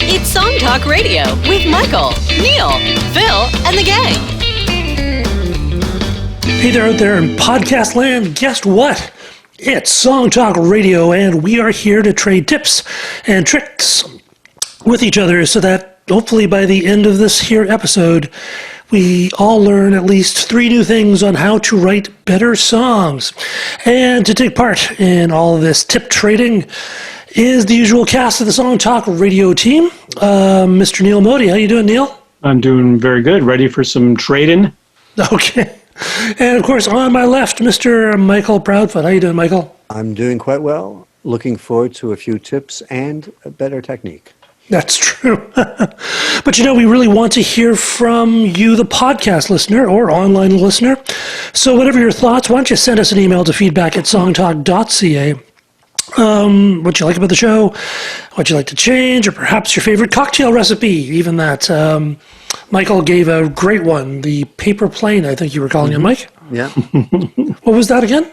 It's Song Talk Radio with Michael, Neil, Phil, and the gang. Hey there out there in podcast land, guess what? It's Song Talk Radio, and we are here to trade tips and tricks with each other so that hopefully by the end of this here episode, we all learn at least 3 new things on how to write better songs. And to take part in all of this tip trading is the usual cast of the Song Talk Radio team. Mr. Neil Modi, how you doing, Neil? I'm doing very good. Ready for some trading? Okay. And of course, on my left, Mr. Michael Proudfoot. How you doing, Michael? I'm doing quite well. Looking forward to a few tips and a better technique. That's true. But we really want to hear from you, the podcast listener or online listener. So whatever your thoughts, why don't you send us an email to feedback@songtalk.ca. What you like about the show, what you like to change, or perhaps your favorite cocktail recipe, even that. Michael gave a great one, the paper plane, I think you were calling it, Mike. Yeah. What was that again?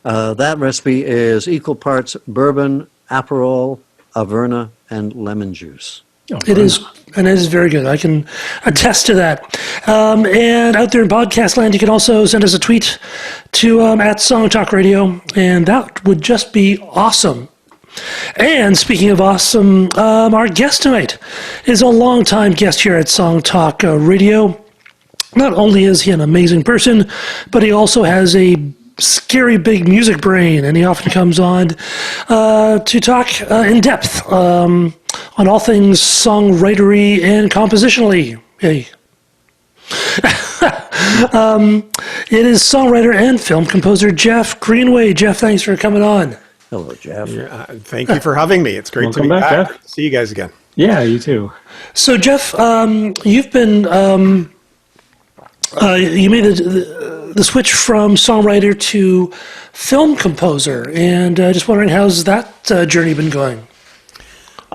That recipe is equal parts bourbon, Aperol, Averna, and lemon juice. It is, and it is very good. I can attest to that. And out there in podcast land, you can also send us a tweet to at Song Talk Radio, and that would just be awesome. And speaking of awesome, our guest tonight is a longtime guest here at Song Talk Radio. Not only is he an amazing person, but he also has a scary big music brain, and he often comes on to talk in depth on all things songwritery and compositionally. Hey. It is songwriter and film composer Jeff Greenway. Jeff, thanks for coming on. Hello, Jeff. Thank you for having me. It's great to be back. Jeff. See you guys again. Yeah, you too. So, Jeff, you've been you made the switch from songwriter to film composer, and just wondering, how's that journey been going?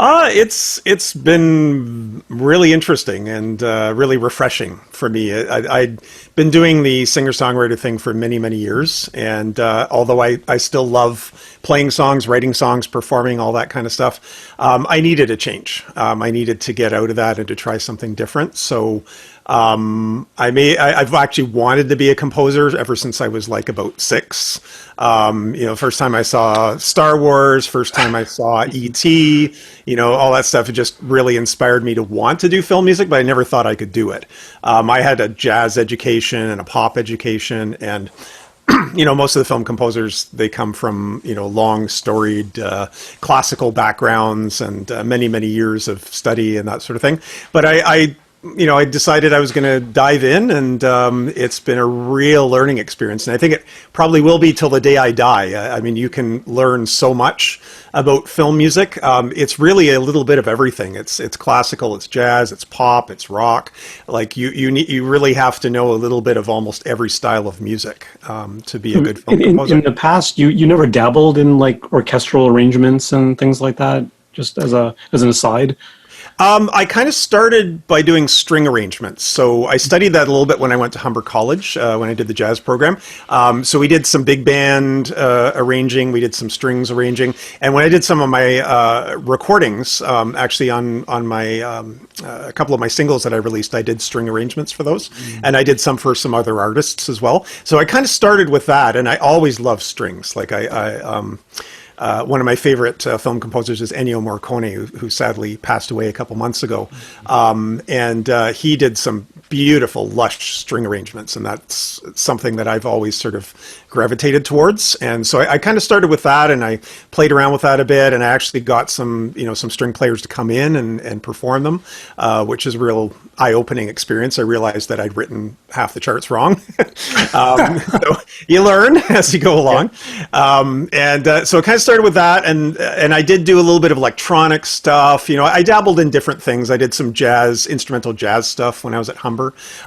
It's been really interesting and really refreshing for me. I'd been doing the singer-songwriter thing for many, many years, and although I still love playing songs, writing songs, performing, all that kind of stuff, I needed a change. I needed to get out of that and to try something different. So I've actually wanted to be a composer ever since I was like about 6. First time I saw Star Wars, first time I saw E.T., all that stuff. It just really inspired me to want to do film music, but I never thought I could do it. I had a jazz education and a pop education, and most of the film composers, they come from, long storied classical backgrounds and many, many years of study and that sort of thing. But I decided I was going to dive in, and it's been a real learning experience. And I think it probably will be till the day I die. I mean, you can learn so much about film music. It's really a little bit of everything. It's classical, it's jazz, it's pop, it's rock. Like you really have to know a little bit of almost every style of music to be a good film composer. In the past, you never dabbled in like orchestral arrangements and things like that, just as an aside? I kind of started by doing string arrangements. So I studied that a little bit when I went to Humber College, when I did the jazz program. So we did some big band arranging, we did some strings arranging. And when I did some of my recordings, actually on my, a couple of my singles that I released, I did string arrangements for those. And I did some for some other artists as well. So I kind of started with that, and I always loved strings. Like one of my favorite film composers is Ennio Morricone, who sadly passed away a couple months ago. And he did some beautiful, lush string arrangements, and that's something that I've always sort of gravitated towards. And so I kind of started with that, and I played around with that a bit, and I actually got some string players to come in and perform them, which is a real eye-opening experience. I realized that I'd written half the charts wrong. So you learn as you go along. So it kind of started with that, and I did do a little bit of electronic stuff. I dabbled in different things. I did some instrumental jazz stuff when I was at Humber.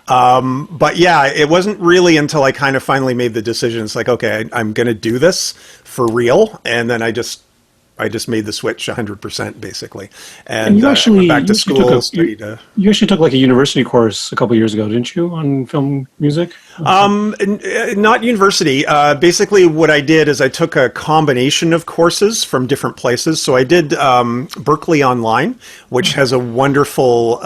But yeah, it wasn't really until I kind of finally made the decision. It's like, okay, I'm going to do this for real. And then I just I just made the switch 100% basically. And you I actually went back to school, studied. You actually took like a university course a couple years ago, didn't you, on film music? Not university. Basically, what I did is I took a combination of courses from different places. So I did Berkeley Online, which has a wonderful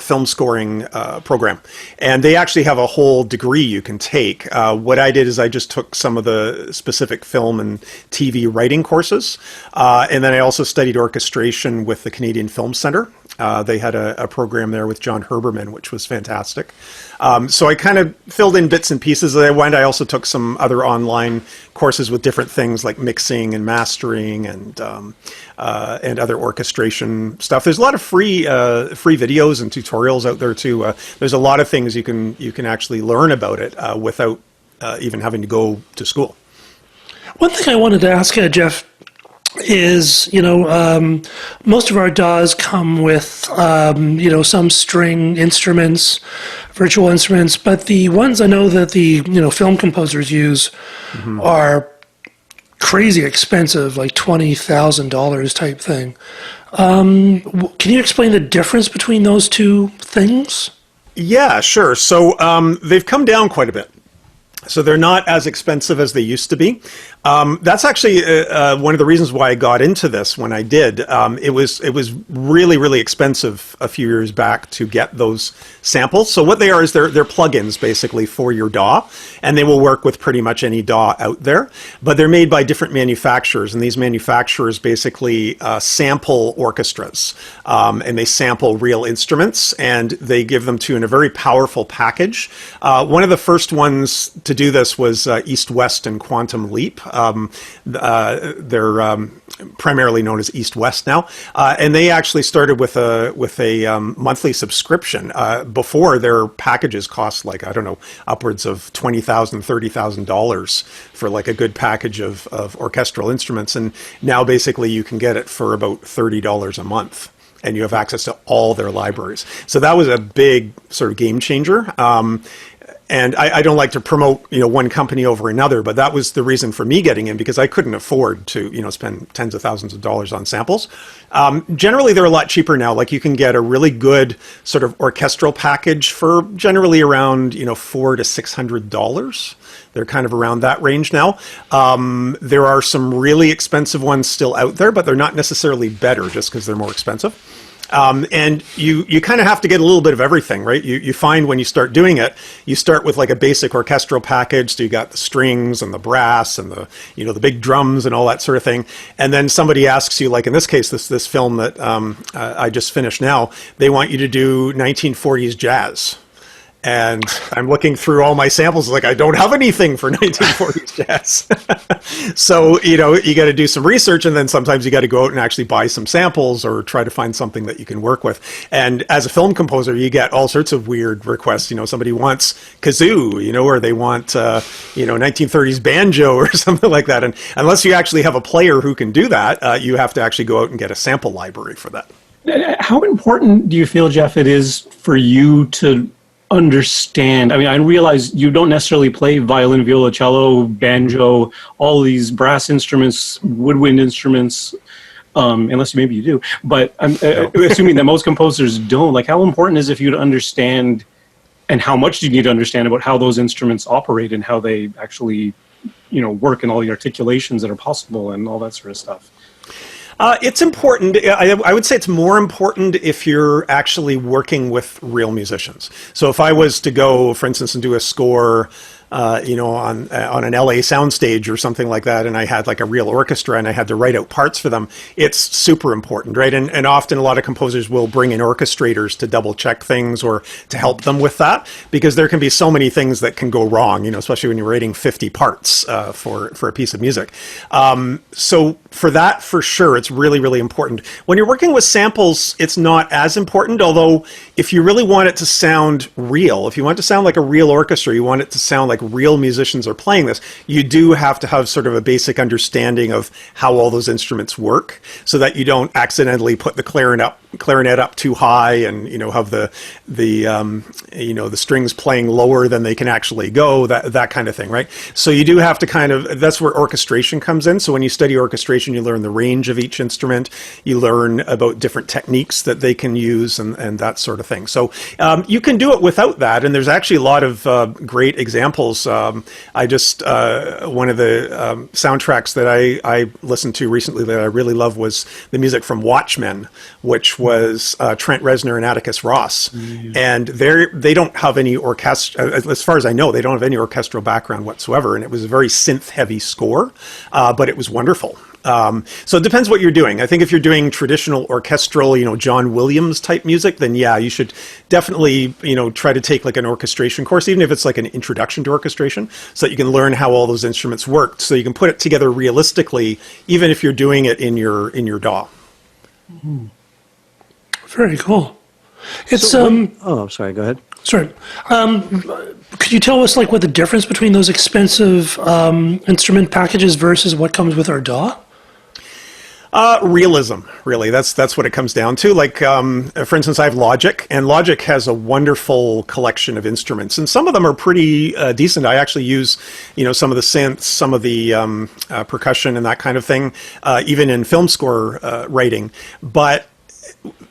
film scoring program. And they actually have a whole degree you can take. What I did is I just took some of the specific film and TV writing courses. And then I also studied orchestration with the Canadian Film Centre. They had a program there with John Herberman, which was fantastic. So I kind of filled in bits and pieces as I went. I also took some other online courses with different things like mixing and mastering and other orchestration stuff. There's a lot of free videos and tutorials out there too. There's a lot of things you can actually learn about it without even having to go to school. One thing I wanted to ask Jeff is, most of our DAWs come with, some string instruments, virtual instruments, but the ones I know that the, film composers use are crazy expensive, like $20,000 type thing. Can you explain the difference between those two things? Yeah, sure. So they've come down quite a bit. So they're not as expensive as they used to be. That's actually one of the reasons why I got into this when I did. It was really, really expensive a few years back to get those samples. So what they are is they're plugins basically for your DAW, and they will work with pretty much any DAW out there. But they're made by different manufacturers, and these manufacturers basically sample orchestras, and they sample real instruments, and they give them to you in a very powerful package. One of the first ones to do this was East West and Quantum Leap. They're primarily known as East West now, and they actually started with a monthly subscription. Before, their packages cost like, I don't know, upwards of $20,000, $30,000 for like a good package of orchestral instruments, and now basically you can get it for about $30 a month, and you have access to all their libraries. So that was a big sort of game changer. And I don't like to promote, one company over another, but that was the reason for me getting in, because I couldn't afford to, spend tens of thousands of dollars on samples. Generally, they're a lot cheaper now. Like you can get a really good sort of orchestral package for generally around, $400 to $600. They're kind of around that range now. There are some really expensive ones still out there, but they're not necessarily better just because they're more expensive. And you kind of have to get a little bit of everything, right? You find when you start doing it, you start with like a basic orchestral package. So you got the strings and the brass and the, the big drums and all that sort of thing. And then somebody asks you, like in this case, this film that I just finished now, they want you to do 1940s jazz. And I'm looking through all my samples, like I don't have anything for 1940s jazz. So, you got to do some research, and then sometimes you got to go out and actually buy some samples or try to find something that you can work with. And as a film composer, you get all sorts of weird requests. Somebody wants kazoo, or they want, 1930s banjo or something like that. And unless you actually have a player who can do that, you have to actually go out and get a sample library for that. How important do you feel, Jeff, it is for you to understand? I mean, I realize you don't necessarily play violin, viola, cello, banjo, all these brass instruments, woodwind instruments, unless maybe you do. But I'm assuming that most composers don't. Like, how important is it for you to understand, and how much do you need to understand about how those instruments operate and how they actually, work, and all the articulations that are possible and all that sort of stuff? It's important. I would say it's more important if you're actually working with real musicians. So if I was to go, for instance, and do a score, on an LA soundstage or something like that, and I had like a real orchestra and I had to write out parts for them, it's super important, right? And often a lot of composers will bring in orchestrators to double check things or to help them with that, because there can be so many things that can go wrong, especially when you're writing 50 parts for a piece of music. So for that, for sure, it's really, really important. When you're working with samples, it's not as important, although if you really want it to sound real, if you want it to sound like a real orchestra, you want it to sound like real musicians are playing this, you do have to have sort of a basic understanding of how all those instruments work, so that you don't accidentally put the clarinet clarinet up too high and, have the strings playing lower than they can actually go, that kind of thing, right? So you do have to that's where orchestration comes in. So when you study orchestration, you learn the range of each instrument, you learn about different techniques that they can use and that sort of thing. So you can do it without that, and there's actually a lot of great examples. I just, one of the soundtracks that I listened to recently that I really love was the music from Watchmen, which was Trent Reznor and Atticus Ross. And they don't have any as far as I know, they don't have any orchestral background whatsoever. And it was a very synth-heavy score, but it was wonderful. So it depends what you're doing. I think if you're doing traditional orchestral, John Williams type music, then yeah, you should definitely, try to take like an orchestration course, even if it's like an introduction to orchestration, so that you can learn how all those instruments work, so you can put it together realistically, even if you're doing it in your DAW. Very cool. It's I'm sorry. Go ahead. Sorry. Could you tell us like what the difference between those expensive instrument packages versus what comes with our DAW? Realism, really. That's what it comes down to. Like, for instance, I have Logic, and Logic has a wonderful collection of instruments, and some of them are pretty decent. I actually use, some of the synths, some of the percussion and that kind of thing, even in film score writing. But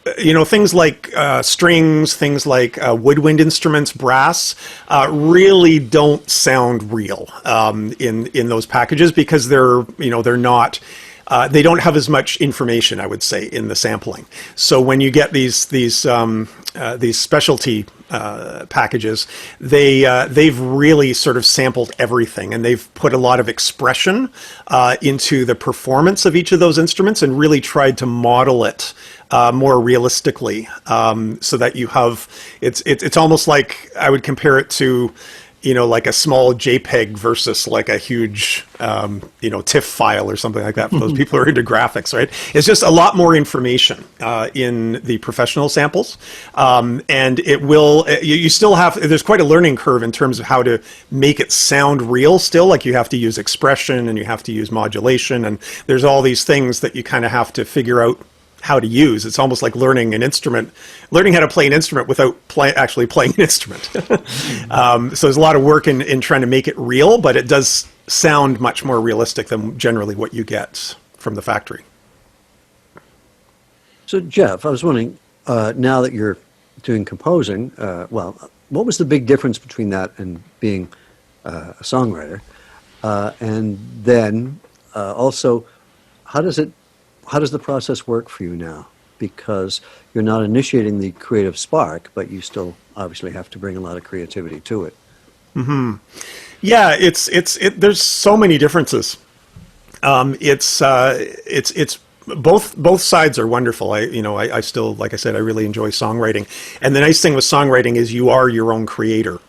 things like strings, things like woodwind instruments, brass, really don't sound real in those packages, because they're not. They don't have as much information, I would say, in the sampling. So when you get these specialty packages, they've really sort of sampled everything, and they've put a lot of expression into the performance of each of those instruments, and really tried to model it more realistically, so that you have it's almost like I would compare it to, like a small JPEG versus like a huge, TIFF file or something like that for those people who are into graphics, right? It's just a lot more information in the professional samples. And it will, you still have, there's quite a learning curve in terms of how to make it sound real still. Like you have to use expression and you have to use modulation, and there's all these things that you kind of have to figure out how to use. It's almost like learning how to play an instrument without actually playing an instrument. So there's a lot of work in trying to make it real, but it does sound much more realistic than generally what you get from the factory. So Jeff, I was wondering, now that you're doing composing, what was the big difference between that and being a songwriter? And then also, how does the process work for you now? Because you're not initiating the creative spark, but you still obviously have to bring a lot of creativity to it. Mm-hmm. Yeah, there's so many differences. It's both sides are wonderful. I still, like I said, I really enjoy songwriting. And the nice thing with songwriting is you are your own creator.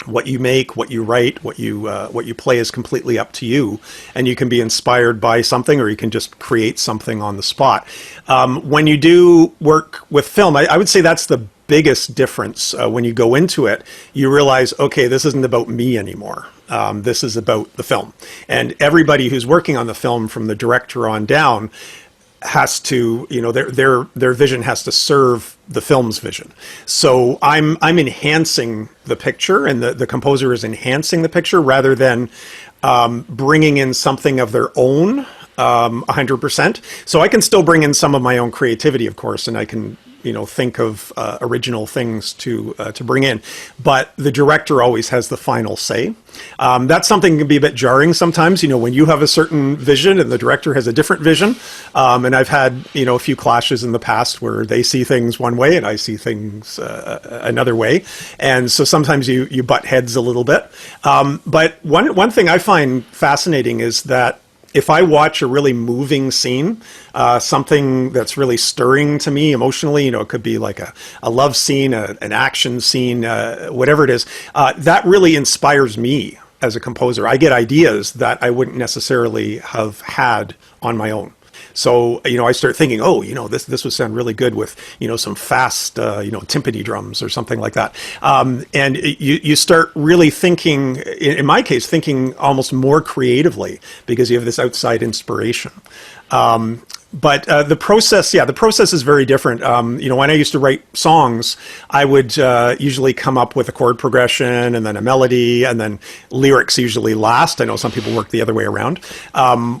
What you make, what you write, what you play is completely up to you, and you can be inspired by something, or you can just create something on the spot. When you do work with film, I would say that's the biggest difference. When you go into it, you realize, okay, this isn't about me anymore. This is about the film, and everybody who's working on the film, from the director on down, has to, their vision has to serve the film's vision. So I'm enhancing the picture, and the composer is enhancing the picture, rather than bringing in something of their own 100%. So I can still bring in some of my own creativity, of course, and I can think of original things to bring in, but the director always has the final say. That's something that can be a bit jarring sometimes, when you have a certain vision and the director has a different vision. And I've had, a few clashes in the past where they see things one way and I see things another way. And so sometimes you butt heads a little bit. But one thing I find fascinating is that if I watch a really moving scene, something that's really stirring to me emotionally, it could be like a love scene, an action scene, whatever it is, that really inspires me as a composer. I get ideas that I wouldn't necessarily have had on my own. So, I start thinking, this would sound really good with, some fast, timpani drums or something like that. And you start really thinking, in my case, thinking almost more creatively, because you have this outside inspiration. But the process is very different. When I used to write songs, I would usually come up with a chord progression and then a melody and then lyrics usually last. I know some people work the other way around.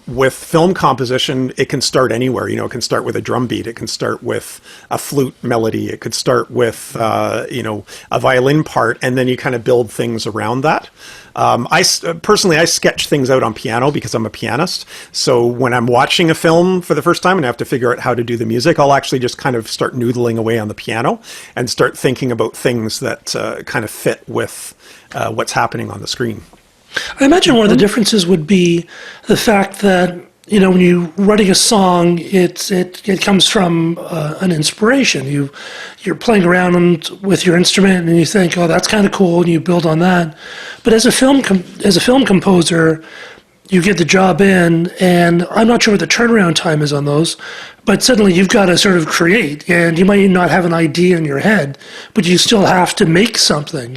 With film composition, it can start anywhere. It can start with a drum beat. It can start with a flute melody. It could start with, a violin part, and then you kind of build things around that. I sketch things out on piano because I'm a pianist. So when I'm watching a film for the first time and I have to figure out how to do the music, I'll actually just kind of start noodling away on the piano and start thinking about things that kind of fit with what's happening on the screen. I imagine one of the differences would be the fact that, when you're writing a song, it comes from an inspiration. You're playing around with your instrument and you think, oh, that's kind of cool, and you build on that. But as a film composer, you get the job in, and I'm not sure what the turnaround time is on those, but suddenly you've got to sort of create, and you might not have an idea in your head, but you still have to make something,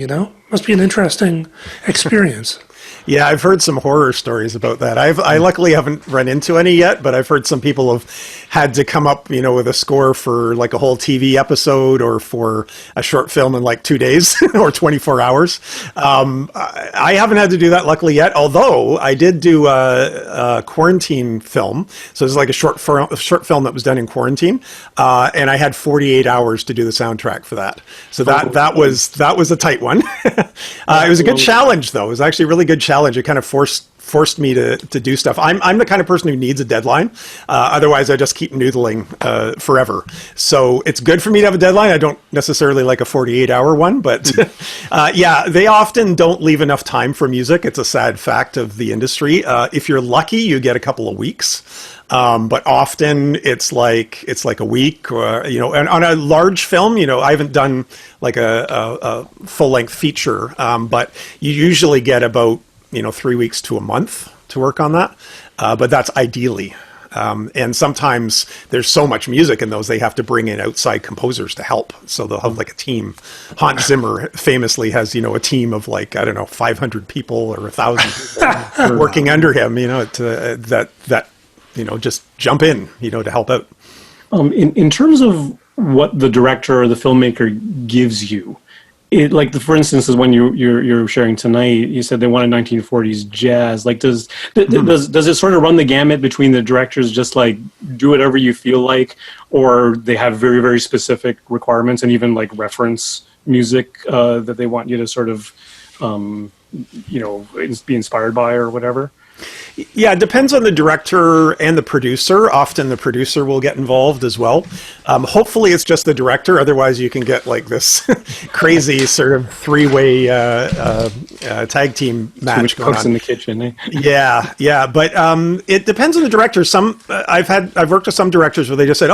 Must be an interesting experience. Yeah, I've heard some horror stories about that. I luckily haven't run into any yet, but I've heard some people have had to come up, with a score for like a whole TV episode or for a short film in like 2 days or 24 hours. I haven't had to do that luckily yet, although I did do a quarantine film. So it's like a short film that was done in quarantine, and I had 48 hours to do the soundtrack for that. So that was a tight one. It was a good challenge, though. It was actually a really good challenge. It kind of forced me to do stuff. I'm the kind of person who needs a deadline. Otherwise, I just keep noodling forever. So it's good for me to have a deadline. I don't necessarily like a 48-hour one, but they often don't leave enough time for music. It's a sad fact of the industry. If you're lucky, you get a couple of weeks. But often it's like a week, or, and on a large film, I haven't done like a full-length feature, but you usually get about 3 weeks to a month to work on that. But that's ideally. And sometimes there's so much music in those, they have to bring in outside composers to help. So they'll have like a team. Hans Zimmer famously has, a team of 500 people or 1,000 people working under him, just jump in, to help out. In terms of what the director or the filmmaker gives you, for instance, is when you're sharing tonight, you said they wanted 1940s jazz. Does it sort of run the gamut between the directors, just do whatever you feel like, or they have very, very specific requirements and even reference music that they want you to sort of be inspired by or whatever? Yeah, it depends on the director and the producer. Often the producer will get involved as well. Hopefully it's just the director. Otherwise you can get this crazy sort of three-way tag team match going on. In the kitchen, eh? Yeah. But it depends on the director. I've worked with some directors where they just said,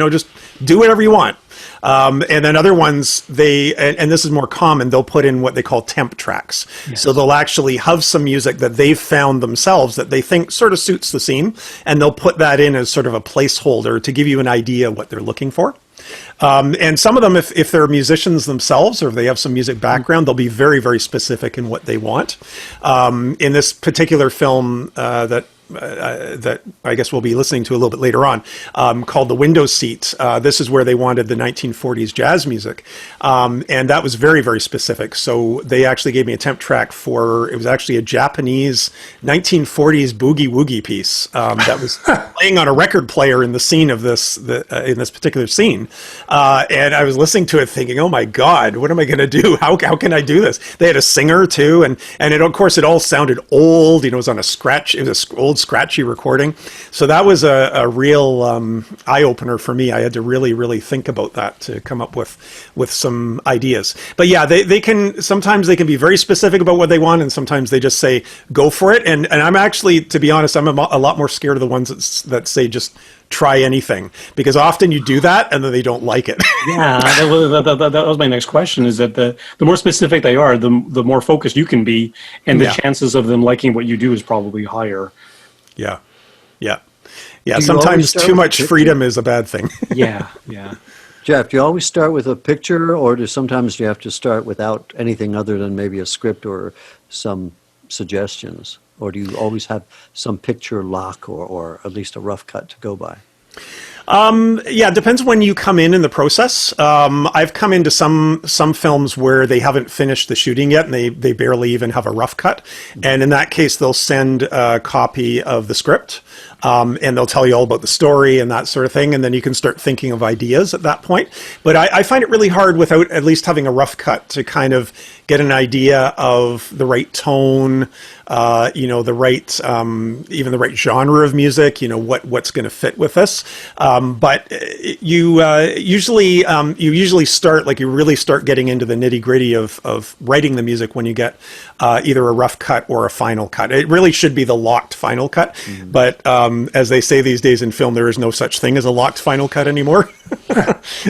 just do whatever you want. And then other ones, and this is more common, they'll put in what they call temp tracks. Yes. So they'll actually have some music that they've found themselves that they think sort of suits the scene, and they'll put that in as sort of a placeholder to give you an idea what they're looking for. And some of them, if they're musicians themselves or if they have some music background, they'll be very, very specific in what they want. In this particular film that I guess we'll be listening to a little bit later on, called The Window Seat. This is where they wanted the 1940s jazz music. And that was very, very specific. So they actually gave me a temp track it was actually a Japanese 1940s boogie woogie piece that was playing on a record player in the scene of in this particular scene. And I was listening to it thinking, oh my God, what am I going to do? How can I do this? They had a singer too. And of course it all sounded old, it was on it was an old scratchy recording. So that was a real eye-opener for me. I had to really, really think about that to come up with some ideas. But yeah, sometimes they can be very specific about what they want, and sometimes they just say, go for it. And I'm actually, to be honest, I'm a lot more scared of the ones that say just try anything, because often you do that and then they don't like it. Yeah, that was my next question, is that the more specific they are, the more focused you can be, and the chances of them liking what you do is probably higher. Yeah. Sometimes too much freedom is a bad thing. Yeah. Jeff, do you always start with a picture, or sometimes you have to start without anything other than maybe a script or some suggestions? Or do you always have some picture lock or at least a rough cut to go by? Yeah, it depends when you come in the process. I've come into some films where they haven't finished the shooting yet, and they barely even have a rough cut. And in that case, they'll send a copy of the script, and they'll tell you all about the story and that sort of thing, and then you can start thinking of ideas at that point. But I find it really hard without at least having a rough cut to kind of get an idea of the right tone, the right, even the right genre of music, what's going to fit with this. But you usually start, like, you really start getting into the nitty gritty of writing the music when you get either a rough cut or a final cut. It really should be the locked final cut. Mm-hmm. But as they say these days in film, there is no such thing as a locked final cut anymore.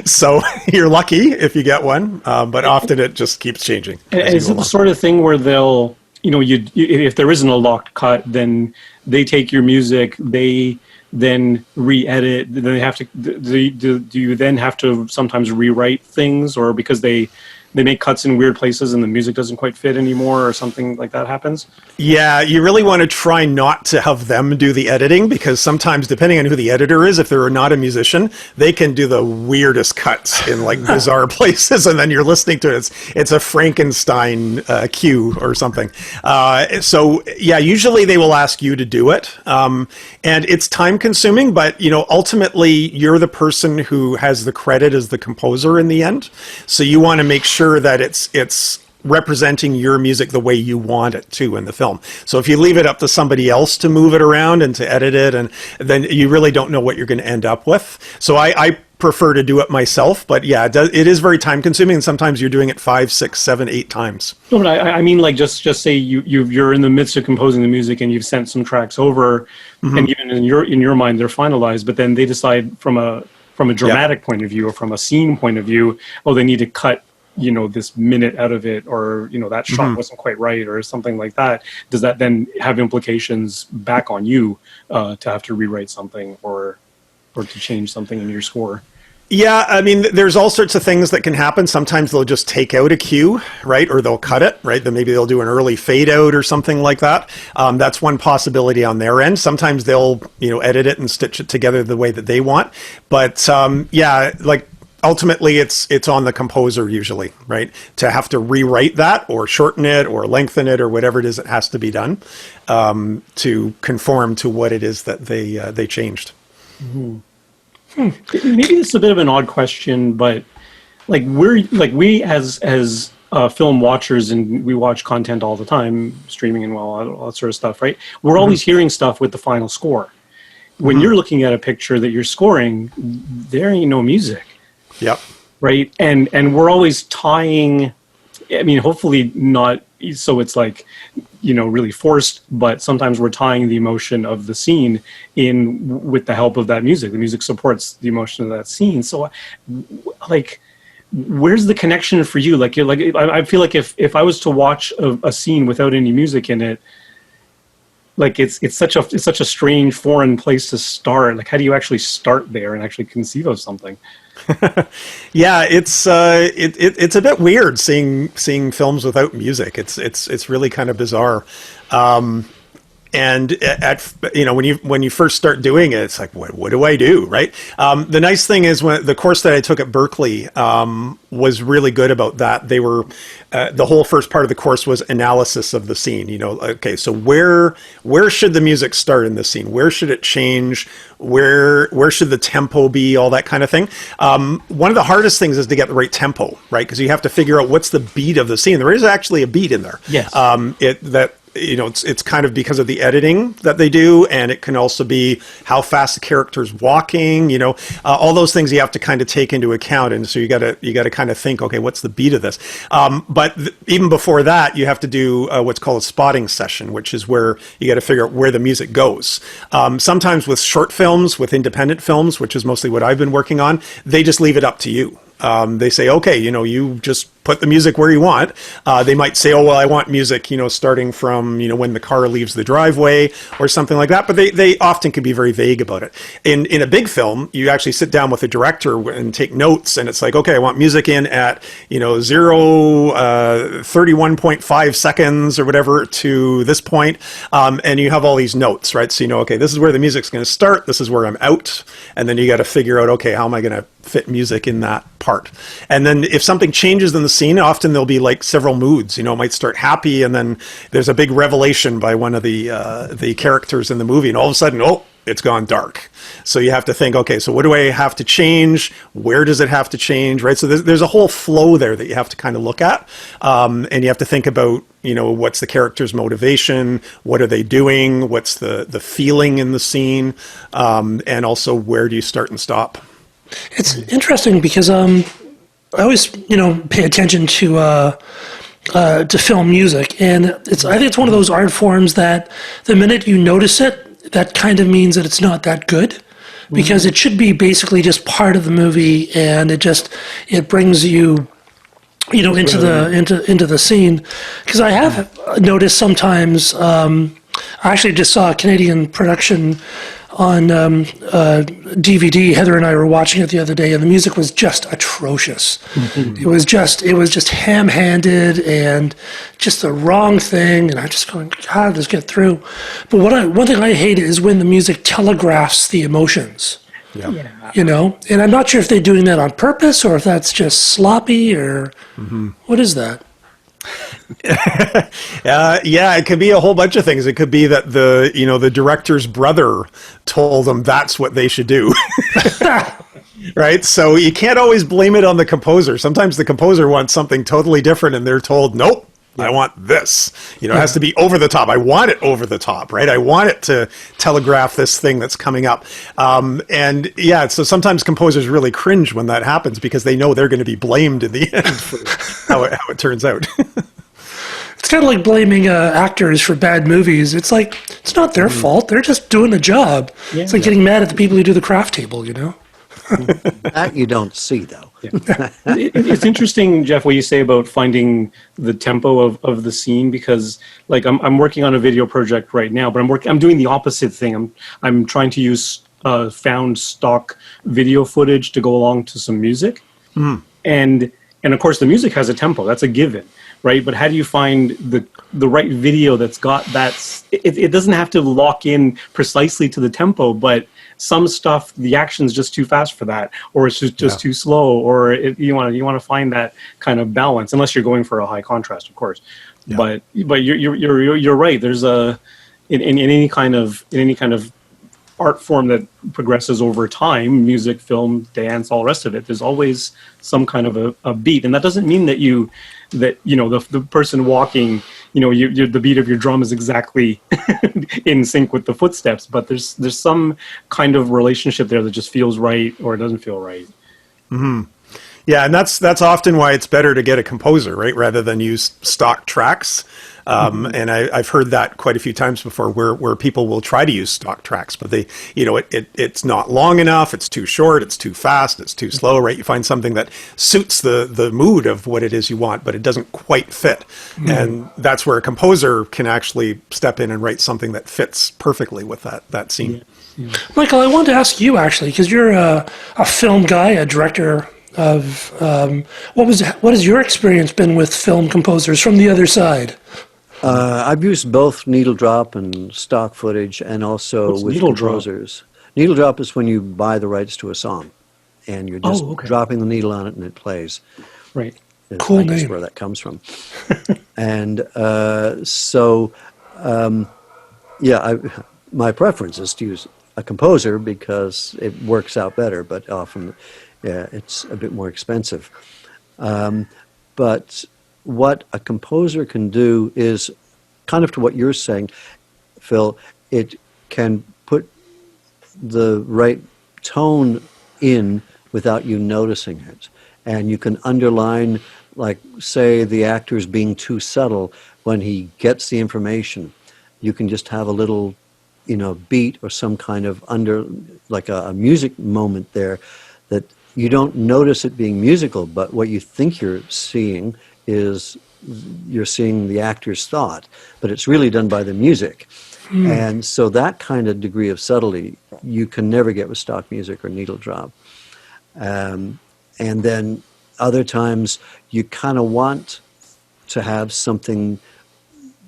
So you're lucky if you get one, but often it just keeps changing. Is it the sort of thing where they'll, if there isn't a locked cut, then they take your music, they then re-edit, then they have to, do you then have to sometimes rewrite things, or because they make cuts in weird places and the music doesn't quite fit anymore, or something like that happens? Yeah, you really want to try not to have them do the editing, because sometimes, depending on who the editor is, if they're not a musician, they can do the weirdest cuts in like bizarre places, and then you're listening to it. It's a Frankenstein cue or something. So yeah, usually they will ask you to do it, and it's time consuming, but ultimately you're the person who has the credit as the composer in the end. So you want to make sure that it's representing your music the way you want it to in the film. So if you leave it up to somebody else to move it around and to edit it, and then you really don't know what you're going to end up with. So I prefer to do it myself, but yeah, it is very time consuming, and sometimes you're doing it 5, 6, 7, 8 times. No, but I mean, like, just say you're in the midst of composing the music and you've sent some tracks over, mm-hmm. and even in your mind they're finalized, but then they decide from a dramatic point of view, or from a scene point of view, they need to cut this minute out of it, or that shot mm-hmm. wasn't quite right, or something like that. Does that then have implications back on you to have to rewrite something or to change something in your score? Yeah, I mean, there's all sorts of things that can happen. Sometimes they'll just take out a cue, right? Or they'll cut it, right? Then maybe they'll do an early fade out or something like that. That's one possibility on their end. Sometimes they'll, edit it and stitch it together the way that they want. But yeah, like, ultimately it's on the composer usually, right? To have to rewrite that, or shorten it, or lengthen it, or whatever it is that has to be done to conform to what it is that they changed. Mm-hmm. Maybe this is a bit of an odd question, but we as film watchers, and we watch content all the time, streaming and all that sort of stuff, right? We're always mm-hmm. hearing stuff with the final score. When mm-hmm. you're looking at a picture that you're scoring, there ain't no music. Yep. Right. And we're always tying, I mean, hopefully not so it's like, really forced, but sometimes we're tying the emotion of the scene in with the help of that music. The music supports the emotion of that scene. So like, where's the connection for you? Like, I feel like if I was to watch a scene without any music in it, like it's such a strange foreign place to start. Like, how do you actually start there and actually conceive of something? Yeah, it's a bit weird seeing films without music. It's really kind of bizarre. And when you first start doing it, it's like, what do I do, right? The nice thing is, when the course that I took at Berkeley was really good about that. They were the whole first part of the course was analysis of the scene. Okay, so where should the music start in the scene? Where should it change? Where should the tempo be? All that kind of thing. One of the hardest things is to get the right tempo, right? Because you have to figure out what's the beat of the scene. There is actually a beat in there. Yes. It's kind of because of the editing that they do, and it can also be how fast the character's walking, all those things you have to kind of take into account. And so you got to kind of think, okay, what's the beat of this? But even before that, you have to do what's called a spotting session, which is where you got to figure out where the music goes. Sometimes with short films, with independent films, which is mostly what I've been working on, they just leave it up to you. They say, okay, you just put the music where you want. They might say, oh, well, I want music, starting from, when the car leaves the driveway or something like that. But they often can be very vague about it. In a big film, you actually sit down with the director and take notes. And it's like, okay, I want music in at, 31.5 seconds or whatever to this point. And you have all these notes, right? So, okay, this is where the music's going to start. This is where I'm out. And then you got to figure out, okay, how am I going to fit music in that part? And then if something changes in the scene, often there'll be like several moods. It might start happy, and then there's a big revelation by one of the characters in the movie, and all of a sudden, it's gone dark. So you have to think, okay, so what do I have to change? Where does it have to change, right? So there's a whole flow there that you have to kind of look at, and you have to think about, what's the character's motivation? What are they doing? What's the feeling in the scene? And also, where do you start and stop? It's interesting because I always pay attention to film music, and I think it's one of those art forms that the minute you notice it, that kind of means that it's not that good, because it should be basically just part of the movie, and it brings you into the scene. Because I have noticed sometimes, I actually just saw a Canadian production on DVD. Heather and I were watching it the other day, and the music was just atrocious. It was just ham-handed and just the wrong thing. And I'm just going, how did this get through? But one thing I hate is when the music telegraphs the emotions. Yeah. And I'm not sure if they're doing that on purpose or if that's just sloppy or what is that? It could be a whole bunch of things. It could be that the director's brother told them that's what they should do. Right? So you can't always blame it on the composer. Sometimes the composer wants something totally different and they're told, nope, I want this. It has to be over the top. I want it over the top, right? I want it to telegraph this thing that's coming up. So sometimes composers really cringe when that happens because they know they're going to be blamed in the end for how it turns out. It's kind of like blaming actors for bad movies. It's like, it's not their fault. They're just doing the job. Yeah. It's like getting mad at the people who do the craft table, That you don't see, though. It's interesting, Jeff, what you say about finding the tempo of the scene, because like I'm working on a video project right now, but I'm doing the opposite thing. I'm trying to use found stock video footage to go along to some music. And of course the music has a tempo. That's a given, right? But how do you find the right video that's got that? It doesn't have to lock in precisely to the tempo, but some stuff, the action's just too fast for that, or it's just too slow, or you want to find that kind of balance, unless you're going for a high contrast, of course. Yeah. But you're right. There's in any kind of art form that progresses over time, music, film, dance, all the rest of it, there's always some kind of a beat. And that doesn't mean that the person walking, the beat of your drum is exactly in sync with the footsteps, but there's some kind of relationship there that just feels right or it doesn't feel right. Mm-hmm. Yeah, and that's often why it's better to get a composer, right, rather than use stock tracks. And I've heard that quite a few times before, where people will try to use stock tracks, but they, it's not long enough, it's too short, it's too fast, it's too slow, right? You find something that suits the mood of what it is you want, but it doesn't quite fit. And that's where a composer can actually step in and write something that fits perfectly with that scene. Yeah. Michael, I wanted to ask you actually, because you're a film guy, a director of what has your experience been with film composers from the other side? I've used both needle drop and stock footage, and also with composers. Needle drop is when you buy the rights to a song, and you're just dropping the needle on it and it plays. Right. Cool name. That's where that comes from. And my preference is to use a composer because it works out better, but often it's a bit more expensive. But what a composer can do is kind of to what you're saying, Phil. It can put the right tone in without you noticing it. And you can underline, like, say, the actor's being too subtle when he gets the information. You can just have a little, beat or some kind of like a music moment there that you don't notice it being musical, but what you think you're seeing is you're seeing the actor's thought, but it's really done by the music. And so that kind of degree of subtlety you can never get with stock music or needle drop. And then other times you kind of want to have something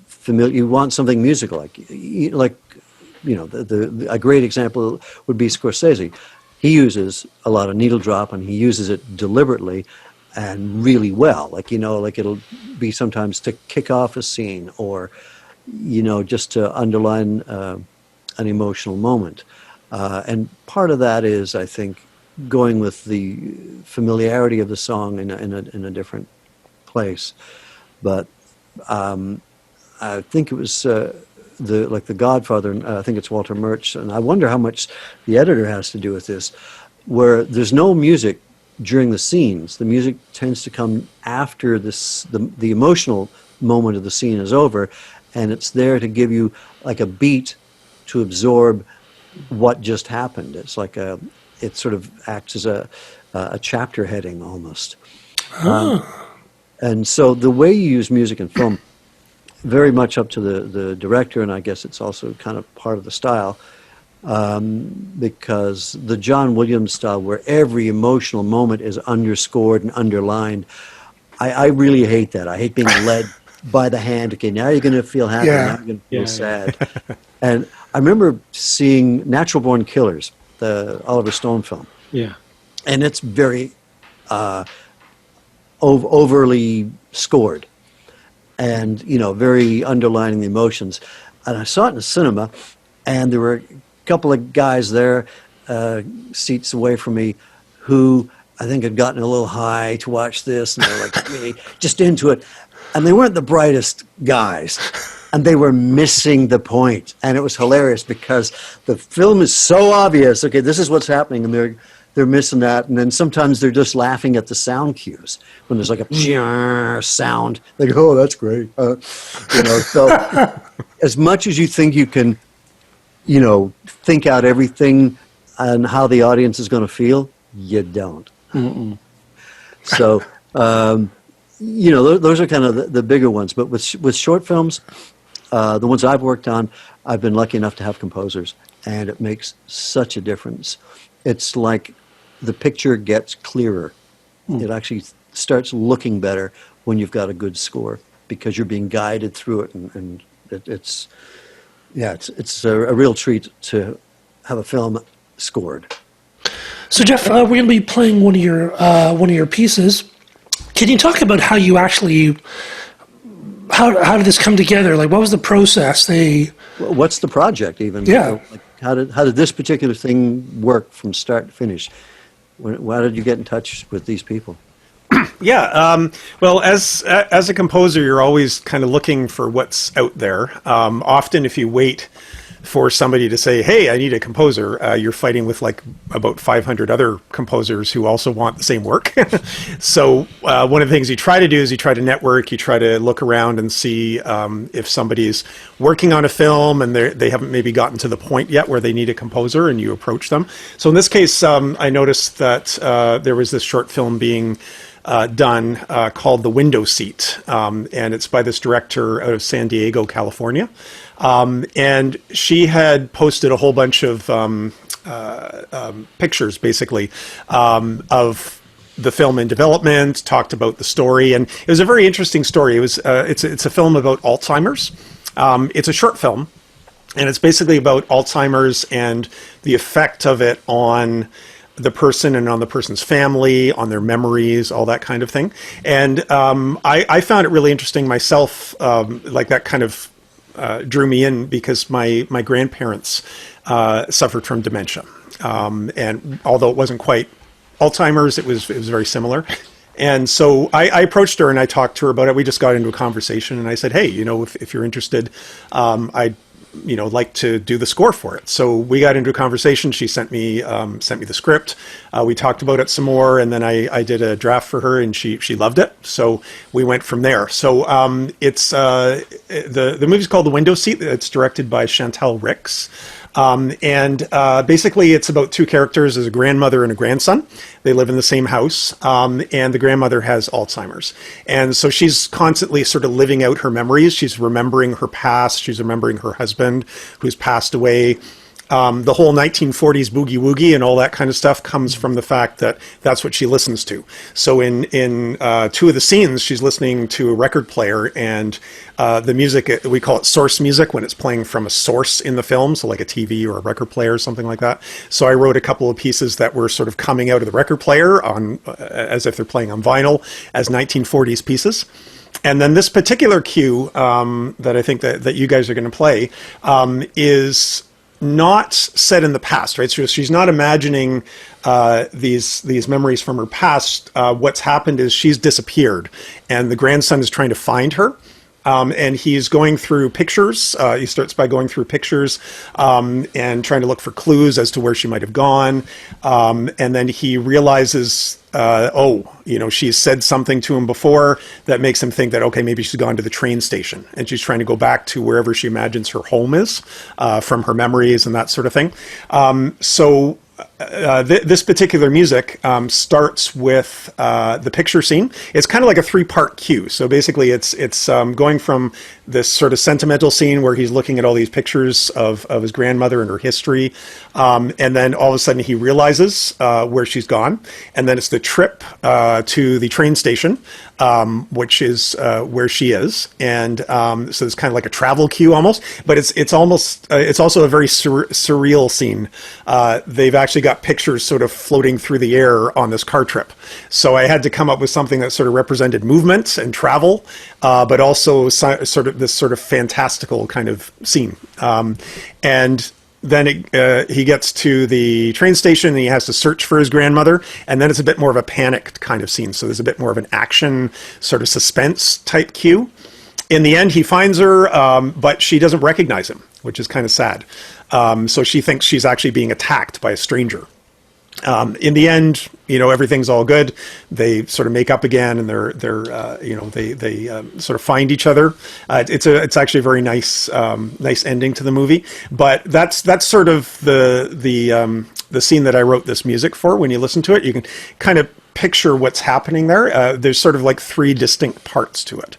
familiar. You want something musical, like a great example would be Scorsese. He uses a lot of needle drop, and he uses it deliberately and really well. Like it'll be sometimes to kick off a scene, or just to underline an emotional moment. And part of that is, I think, going with the familiarity of the song in a different place. But I think it was the Godfather, and I think it's Walter Murch, and I wonder how much the editor has to do with this, where there's no music during the scenes. The music tends to come after the emotional moment of the scene is over, and it's there to give you like a beat to absorb what just happened. It's like it sort of acts as a chapter heading almost. And so the way you use music in film, very much up to the director, and I guess it's also kind of part of the style, because the John Williams style, where every emotional moment is underscored and underlined, I really hate that. I hate being led by the hand. Okay, now you're going to feel happy, now you're going to feel sad. And I remember seeing Natural Born Killers, the Oliver Stone film. Yeah. And it's very overly scored, and very underlining the emotions. And I saw it in the cinema, and there were a couple of guys there, seats away from me, who I think had gotten a little high to watch this, and they were like really just into it. And they weren't the brightest guys, and they were missing the point. And it was hilarious because the film is so obvious. Okay, this is what's happening, and they're missing that. And then sometimes they're just laughing at the sound cues when there's like a sound. They go, "Oh, that's great." So as much as you think you can, think out everything and how the audience is going to feel, you don't. Mm-mm. So, those are kind of the bigger ones. But with short films, the ones I've worked on, I've been lucky enough to have composers, and it makes such a difference. It's like the picture gets clearer. It actually starts looking better when you've got a good score, because you're being guided through it, and it's a real treat to have a film scored. So Jeff, we're going to be playing one of your pieces. Can you talk about how you actually, how did this come together? Like, what was the process? What's the project even? Yeah. How did this particular thing work from start to finish? Why did you get in touch with these people? Yeah, well, as a composer, you're always kind of looking for what's out there. Often, if you wait for somebody to say, "Hey, I need a composer," you're fighting with like about 500 other composers who also want the same work. So one of the things you try to do is you try to network, you try to look around and see if somebody's working on a film and they haven't maybe gotten to the point yet where they need a composer, and you approach them. So in this case, I noticed that there was this short film being done called The Window Seat, and it's by this director out of San Diego, California. And she had posted a whole bunch of pictures, basically, of the film in development, talked about the story, and it was a very interesting story. It was it's a film about Alzheimer's. It's a short film, and it's basically about Alzheimer's and the effect of it on the person and on the person's family, on their memories, all that kind of thing. And I found it really interesting myself, like that kind of drew me in because my grandparents suffered from dementia. And although it wasn't quite Alzheimer's, it was very similar. And so I approached her and I talked to her about it. We just got into a conversation and I said, "Hey, if you're interested, I'd like to do the score for it." So we got into a conversation. She sent me the script. We talked about it some more, and then I did a draft for her, and she loved it. So we went from there. So it's the movie's called The Window Seat. It's directed by Chantal Ricks. Basically, it's about two characters: there's a grandmother and a grandson. They live in the same house, and the grandmother has Alzheimer's, and so she's constantly sort of living out her memories. She's remembering her past. She's remembering her husband, who's passed away. The whole 1940s boogie woogie and all that kind of stuff comes from the fact that that's what she listens to. So in two of the scenes, she's listening to a record player, and the music, we call it source music when it's playing from a source in the film, so like a TV or a record player or something like that. So I wrote a couple of pieces that were sort of coming out of the record player on as if they're playing on vinyl as 1940s pieces. And then this particular cue that I think that you guys are going to play is not set in the past, right? So she's not imagining these memories from her past. What's happened is she's disappeared, and the grandson is trying to find her. And he's going through pictures. He starts by going through pictures and trying to look for clues as to where she might have gone. And then he realizes, she's said something to him before that makes him think that, okay, maybe she's gone to the train station and she's trying to go back to wherever she imagines her home is from her memories and that sort of thing. This particular music starts with the picture scene. It's kind of like a three-part cue. So basically, it's going from this sort of sentimental scene where he's looking at all these pictures of his grandmother and her history, and then all of a sudden he realizes where she's gone, and then it's the trip to the train station, which is where she is, and so it's kind of like a travel cue almost. But it's also a very surreal scene. They've actually got pictures sort of floating through the air on this car trip. So I had to come up with something that sort of represented movement and travel, but also sort of this sort of fantastical kind of scene. And then he gets to the train station and he has to search for his grandmother. And then it's a bit more of a panicked kind of scene. So there's a bit more of an action sort of suspense type cue. In the end, he finds her, but she doesn't recognize him, which is kind of sad. So she thinks she's actually being attacked by a stranger. In the end, everything's all good. They sort of make up again, and they sort of find each other. It's actually a very nice ending to the movie. But that's sort of the scene that I wrote this music for. When you listen to it, you can kind of picture what's happening there. There's sort of like three distinct parts to it.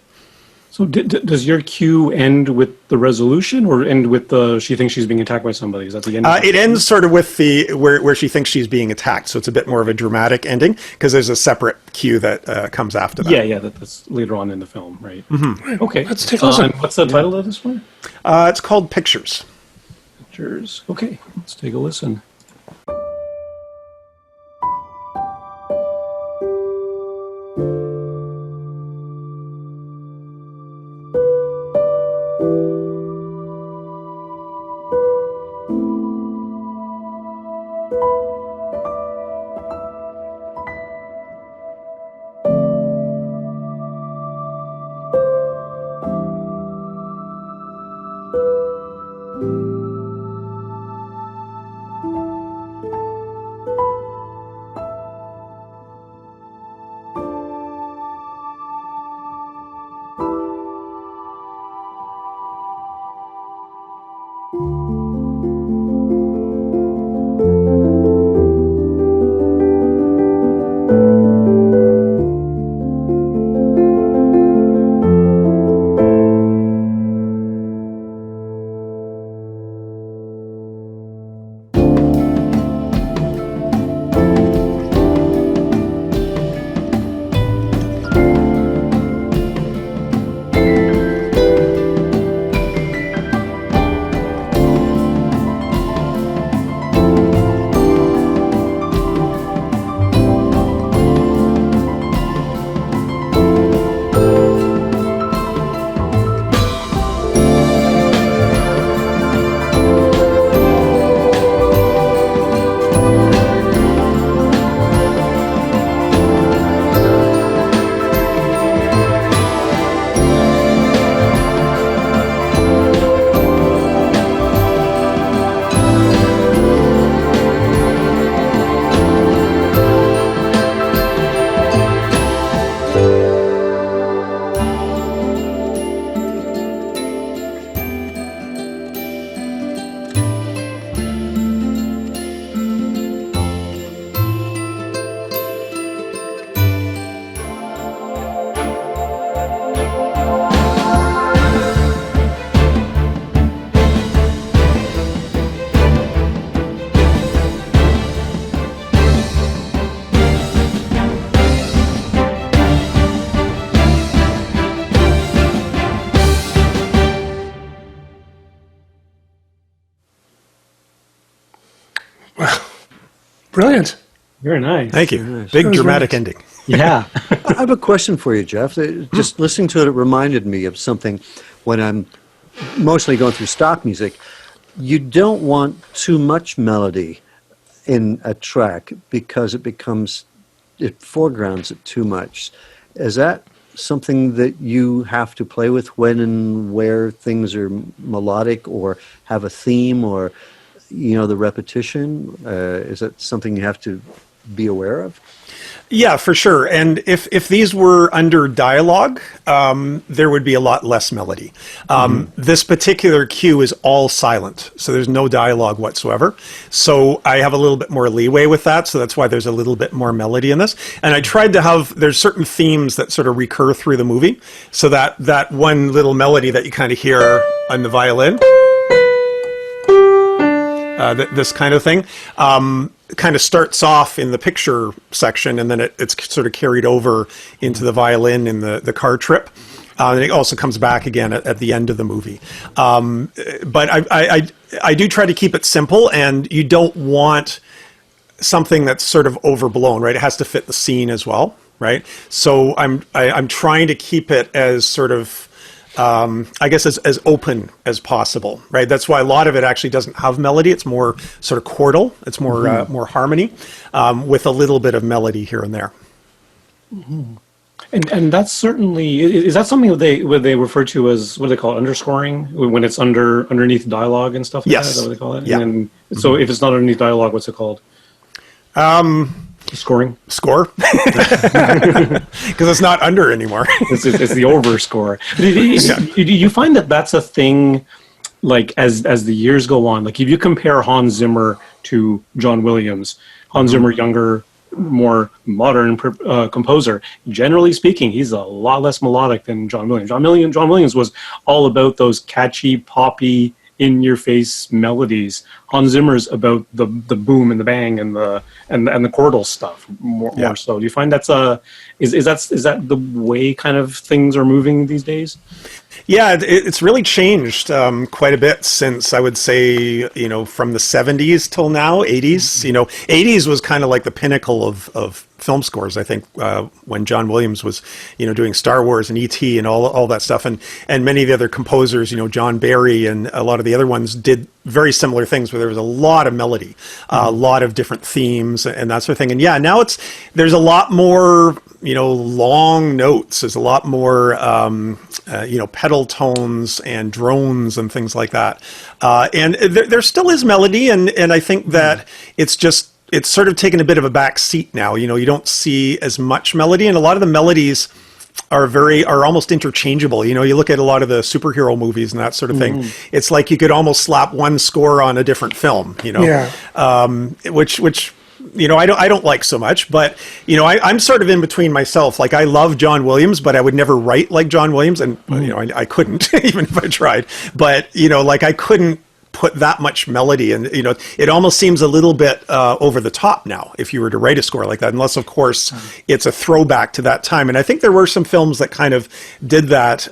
So does your cue end with the resolution, or end with she thinks she's being attacked by somebody? Is that the end? It ends sort of with where she thinks she's being attacked. So it's a bit more of a dramatic ending because there's a separate cue that comes after that. Yeah, that's later on in the film, right? Mm-hmm. Okay, let's take a listen. What's the title of this one? It's called Pictures. Pictures. Okay, let's take a listen. Brilliant. Very nice. Thank you. nice. Big That was dramatic nice. ending. Yeah. I have a question for you, Jeff. Just listening to it, it reminded me of something when I'm mostly going through stock music. You don't want too much melody in a track because it foregrounds it too much. Is that something that you have to play with when and where things are melodic or have a theme or, the repetition? Is that something you have to be aware of? Yeah, for sure. And if these were under dialogue, there would be a lot less melody. This particular cue is all silent, so there's no dialogue whatsoever. So I have a little bit more leeway with that, so that's why there's a little bit more melody in this. And I tried to there's certain themes that sort of recur through the movie, so that one little melody that you kind of hear on the violin, this kind of thing, kind of starts off in the picture section, and then it's sort of carried over into the violin in the car trip. And it also comes back again at the end of the movie. But I do try to keep it simple, and you don't want something that's sort of overblown, right? It has to fit the scene as well, right? So I'm trying to keep it as sort of I guess as open as possible, right? That's why a lot of it actually doesn't have melody. It's more sort of chordal. It's more more harmony with a little bit of melody here and there. And that's certainly, is that something that they refer to as, what do they call it, underscoring, when it's underneath dialogue and stuff like that? Is that what they call it? Yeah. And then, so if it's not underneath dialogue, what's it called? Scoring? Score? Because it's not under anymore. It's the overscore. Do you find that that's a thing, like, as the years go on? Like, if you compare Hans Zimmer to John Williams, Hans Zimmer, younger, more modern composer, generally speaking, he's a lot less melodic than John Williams. John Williams was all about those catchy, poppy, in-your-face melodies. Hans Zimmer's about the boom and the bang and the chordal stuff more so. Do you find is that the way kind of things are moving these days? Yeah, it's really changed quite a bit since, I would say, from the 70s till now, 80s. 80s was kind of like the pinnacle of film scores, I think, when John Williams was, doing Star Wars and E.T. and all that stuff. And many of the other composers, John Barry and a lot of the other ones did very similar things where there was a lot of melody, a lot of different themes and that sort of thing. And yeah, now there's a lot more, long notes. There's a lot more, pedal tones and drones and things like that. And there still is melody. And I think that it's sort of taken a bit of a back seat now. You don't see as much melody, and a lot of the melodies are almost interchangeable. You look at a lot of the superhero movies and that sort of thing. It's like you could almost slap one score on a different film, which I don't like so much, but I'm sort of in between myself. Like, I love John Williams, but I would never write like John Williams, and I couldn't even if I tried. But I couldn't put that much melody, and it almost seems a little bit over the top now if you were to write a score like that, unless of course it's a throwback to that time. And I think there were some films that kind of did that.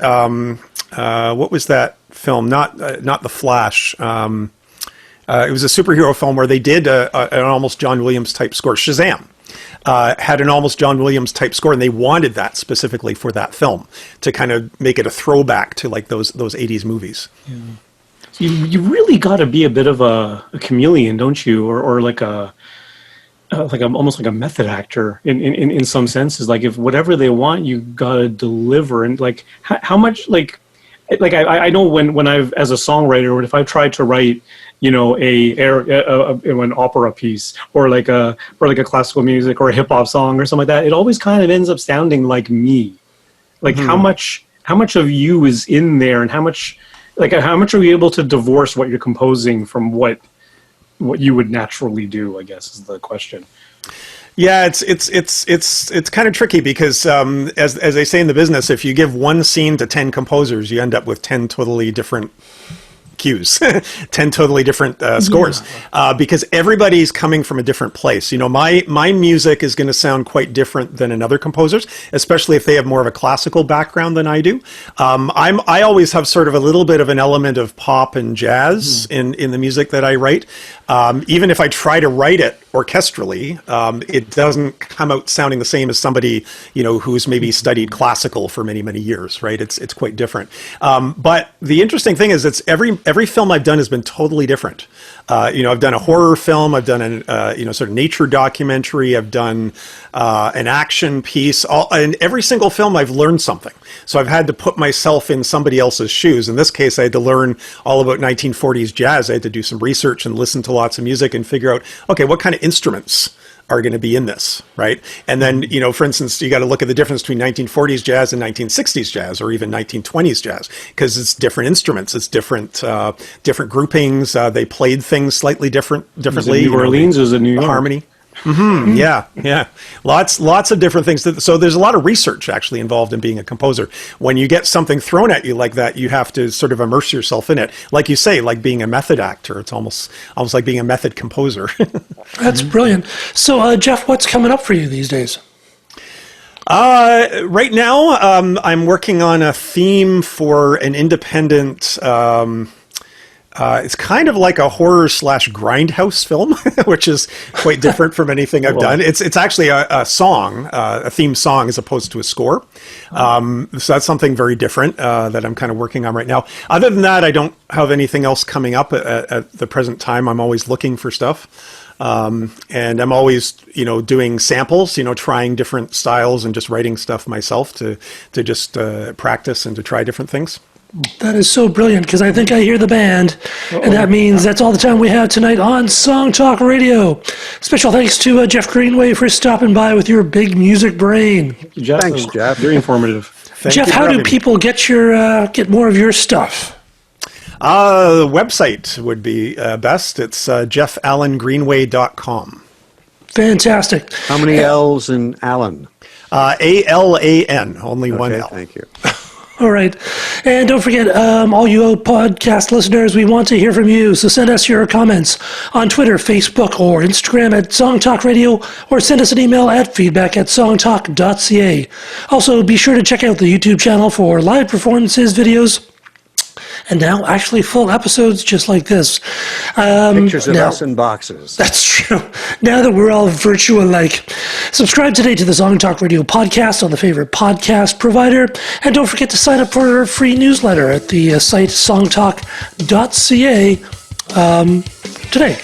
What was that film? Not The Flash. It was a superhero film where they did an almost John Williams type score. Shazam had an almost John Williams type score, and they wanted that specifically for that film to kind of make it a throwback to like those 80s movies. Yeah. You really got to be a bit of a chameleon, don't you? Or like almost like a method actor in some senses. Like, if whatever they want, you got to deliver. And like, how much like I know when I've, as a songwriter, or if I've tried to write, an opera piece or like a classical music or a hip hop song or something like that, it always kind of ends up sounding like me. Like, how much of you is in there, and how much are you able to divorce what you're composing from what you would naturally do, I guess, is the question. Yeah, it's kind of tricky because as they say in the business, if you give one scene to 10 composers, you end up with 10 totally different cues, 10 totally different scores, because everybody's coming from a different place. My music is going to sound quite different than another composer's, especially if they have more of a classical background than I do. I always have sort of a little bit of an element of pop and jazz in the music that I write. Even if I try to write it orchestrally, it doesn't come out sounding the same as somebody, who's maybe studied classical for many, many years, right? It's quite different. But the interesting thing is, it's every film I've done has been totally different. I've done a horror film, I've done an sort of nature documentary, I've done an action piece. In every single film, I've learned something. So I've had to put myself in somebody else's shoes. In this case, I had to learn all about 1940s jazz. I had to do some research and listen to lots of music and figure out, okay, what kind of instruments are going to be in this, right? And then, for instance, you got to look at the difference between 1940s jazz and 1960s jazz, or even 1920s jazz, because it's different instruments, it's different groupings. They played things slightly differently. Is it New Orleans? Is it New York? Harmony. Mm-hmm. Yeah. Lots of different things. So there's a lot of research actually involved in being a composer. When you get something thrown at you like that, you have to sort of immerse yourself in it. Like you say, like being a method actor. It's almost like being a method composer. That's brilliant. So, Jeff, what's coming up for you these days? Right now, I'm working on a theme for an independent. It's kind of like a horror / grindhouse film, which is quite different from anything I've done. It's actually a song, a theme song, as opposed to a score. So that's something very different that I'm kind of working on right now. Other than that, I don't have anything else coming up at the present time. I'm always looking for stuff. And I'm always, doing samples, trying different styles and just writing stuff myself to just practice and to try different things. That is so brilliant, because I think I hear the band, and that means that's all the time we have tonight on Song Talk Radio. Special thanks to Jeff Greenway for stopping by with your big music brain. Jeff, Thanks, Jeff. Very informative. Jeff, how do people get more of your stuff? The website would be best. It's jeffallengreenway.com. Fantastic. How many L's in Allen? ALAN, only one L. Thank you. All right. And don't forget, all you podcast listeners, we want to hear from you. So send us your comments on Twitter, Facebook, or Instagram at Song Talk Radio, or send us an email at feedback@songtalk.ca. Also, be sure to check out the YouTube channel for live performances, videos, and now actually full episodes just like this. Pictures of us in boxes. That's true. Now that we're all virtual-like. Subscribe today to the Song Talk Radio podcast on the favorite podcast provider. And don't forget to sign up for our free newsletter at the site songtalk.ca today.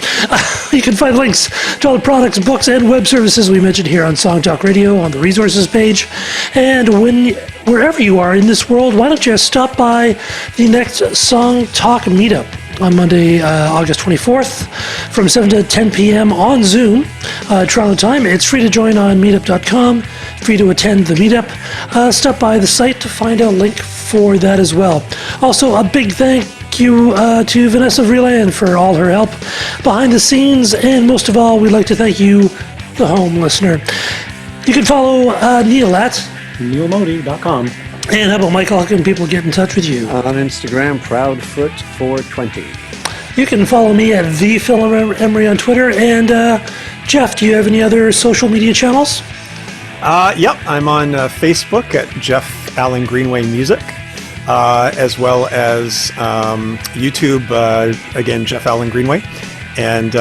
You can find links to all the products, books, and web services we mentioned here on Song Talk Radio on the resources page. And wherever you are in this world, why don't you stop by the next Song Talk meetup on Monday, August 24th from 7 to 10 p.m. on Zoom, Toronto time. It's free to join on meetup.com, free to attend the meetup. Stop by the site to find a link for that as well. Also, a big thank you to Vanessa Vreeland for all her help behind the scenes, and most of all, we'd like to thank you, the home listener. You can follow Neil at neilmodi.com. And how about Michael? How can people get in touch with you? On Instagram, Proudfoot420. You can follow me at the Phil Emery on Twitter. And Jeff, do you have any other social media channels? Yep, I'm on Facebook at Jeff Allen Greenway Music, as well as YouTube, again, Jeff Allen Greenway, and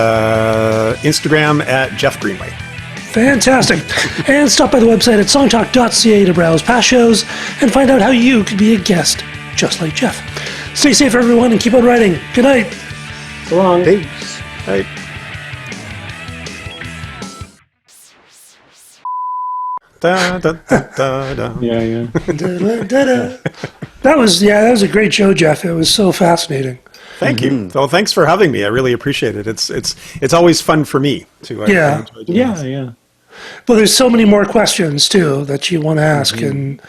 Instagram at Jeff Greenway. Fantastic. And stop by the website at songtalk.ca to browse past shows and find out how you could be a guest just like Jeff. Stay safe, everyone, and keep on writing. Good night. So long. Peace. Right. Da, da, da, da, da. Yeah. That was a great show, Jeff. It was so fascinating. Thank you. Well, thanks for having me. I really appreciate it. It's always fun for me to. I enjoy doing this. Yeah. Well, there's so many more questions too that you want to ask, and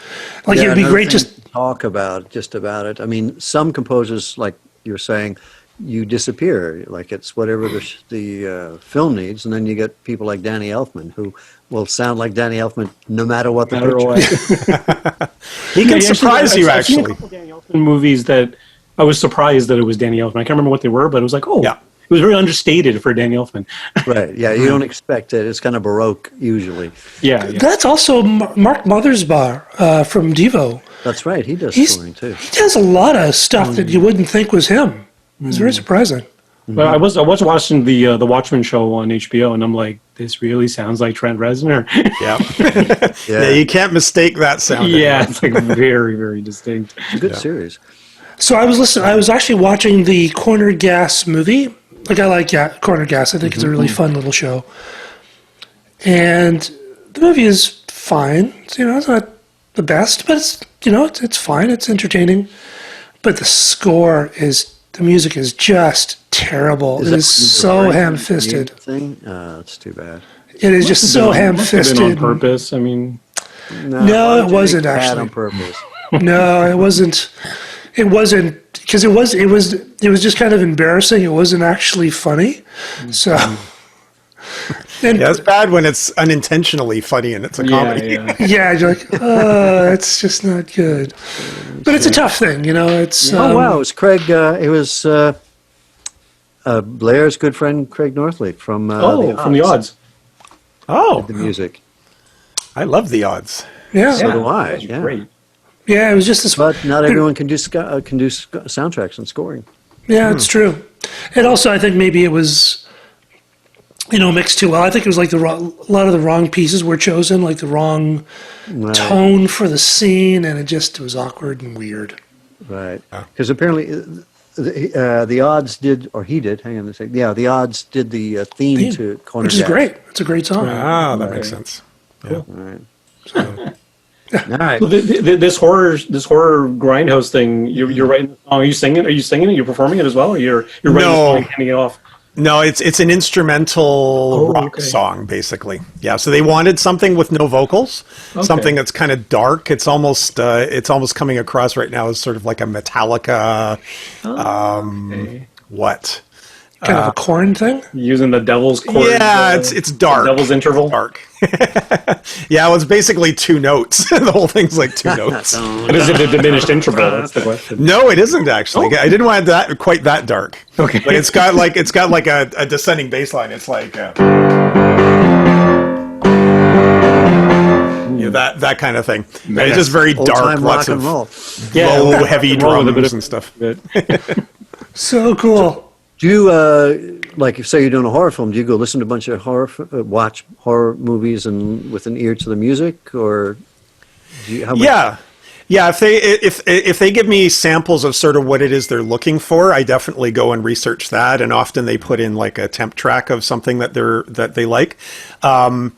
it'd be great just to talk about it. I mean, some composers, like you're saying, you disappear, like it's whatever the film needs, and then you get people like Danny Elfman who will sound like Danny Elfman no matter what the picture. He can surprise you. I've seen Actually, a couple Danny Elfman movies that I was surprised that it was Danny Elfman. I can't remember what they were, but it was like, yeah. It was very understated for Danny Elfman. Right, yeah, you don't expect it. It's kind of Baroque, usually. Yeah. That's also Mark Mothersbaugh from Devo. That's right, he does scoring too. He does a lot of stuff that you wouldn't think was him. It's very surprising. But I was watching the Watchmen show on HBO, and I'm like, this really sounds like Trent Reznor. Yeah. Yeah. You can't mistake that sound. Yeah, it's like very, very distinct. It's a good series. So I was actually watching the Corner Gas movie. Like I like Corner Gas. I think it's a really fun little show. And the movie is fine. It's not the best, but it's fine. It's entertaining. But the music is just terrible. It is so ham-fisted. Thing? That's too bad. It is just so ham-fisted. On purpose. I mean, No, it wasn't actually. On purpose. No, it wasn't. It wasn't because it was just kind of embarrassing. It wasn't actually funny. So. And, Yeah, it's bad when it's unintentionally funny and it's a comedy. yeah, you're like, it's just not good. But it's a tough thing, It's Oh wow! It was Craig. It was Blair's good friend Craig Northleaf from from the odds. Oh, the music. I love the odds. Yeah, So do I. That's Yeah. great. yeah. It was just this. But not everyone can do soundtracks and scoring. Yeah, it's true. And also, I think maybe it was, mixed too well. I think it was like a lot of the wrong pieces were chosen, like the wrong tone for the scene, and it was awkward and weird. Right. Because apparently the odds did, or he did. Hang on a second. Yeah, the odds did the theme to Corner Which is Gas. great. It's a great song. Ah, that makes sense. Yeah. All right. All right. So this horror grindhouse thing. You're writing the song. Are you singing? Are you singing it? You're performing it as well? Or you're writing the song and handing it off? No, it's an instrumental rock song, basically. Yeah, so they wanted something with no vocals, something that's kind of dark. It's almost coming across right now as sort of like a Metallica, what? Kind of a corn thing. Using the devil's chord. Yeah, it's dark. Devil's interval. Dark. Yeah, it was basically two notes. The whole thing's like two notes. But is it a diminished interval? That's the question. No, it isn't actually. I didn't want that quite that dark. Okay. But it's got like a descending bass line. It's like that kind of thing. And it's just very dark, Old-time lots rock and of roll. low, heavy roll with a bit drums of- and stuff. So cool. Do you like if say you're doing a horror film? Do you go listen to a bunch of watch horror movies and with an ear to the music, or do you? Yeah. If they give me samples of sort of what it is they're looking for, I definitely go and research that. And often they put in like a temp track of something that they like. I'm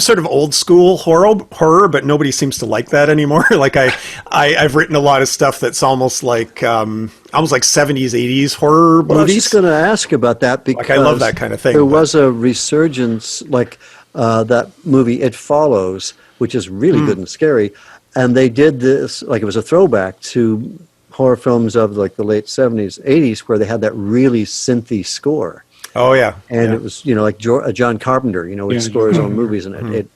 sort of old school horror, but nobody seems to like that anymore. Like I've written a lot of stuff that's almost like 70s, 80s horror Well, I was movies. just going to ask about that because I love that kind of thing, There but- was a resurgence, like that movie It Follows, which is really good and scary. And they did this, like it was a throwback to horror films of like the late 70s, 80s, where they had that really synthy score. Oh yeah. And it was, like John Carpenter, would score his own movies, and it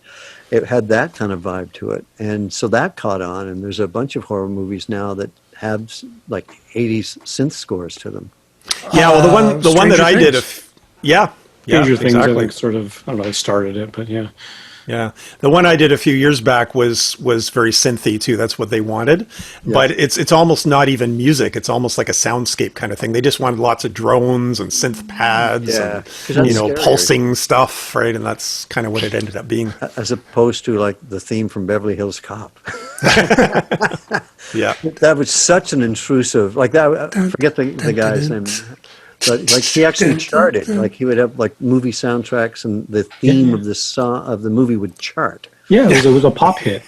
had that kind of vibe to it. And so that caught on, and there's a bunch of horror movies now that have like 80s synth scores to them. Yeah, well, the one that Stranger I did, Things. yeah, Stranger Things, I exactly. think, sort of, I don't know, I started it, but yeah. Yeah, the one I did a few years back was very synthy too. That's what they wanted, but it's almost not even music. It's almost like a soundscape kind of thing. They just wanted lots of drones and synth pads and 'Cause that's scary. pulsing stuff, right? And that's kind of what it ended up being. As opposed to like the theme from Beverly Hills Cop. Yeah, That was such an intrusive, like that. I forget the guy's name, but like he actually charted. Like he would have like movie soundtracks, and the theme of the song of the movie would chart. Yeah, it was a pop hit.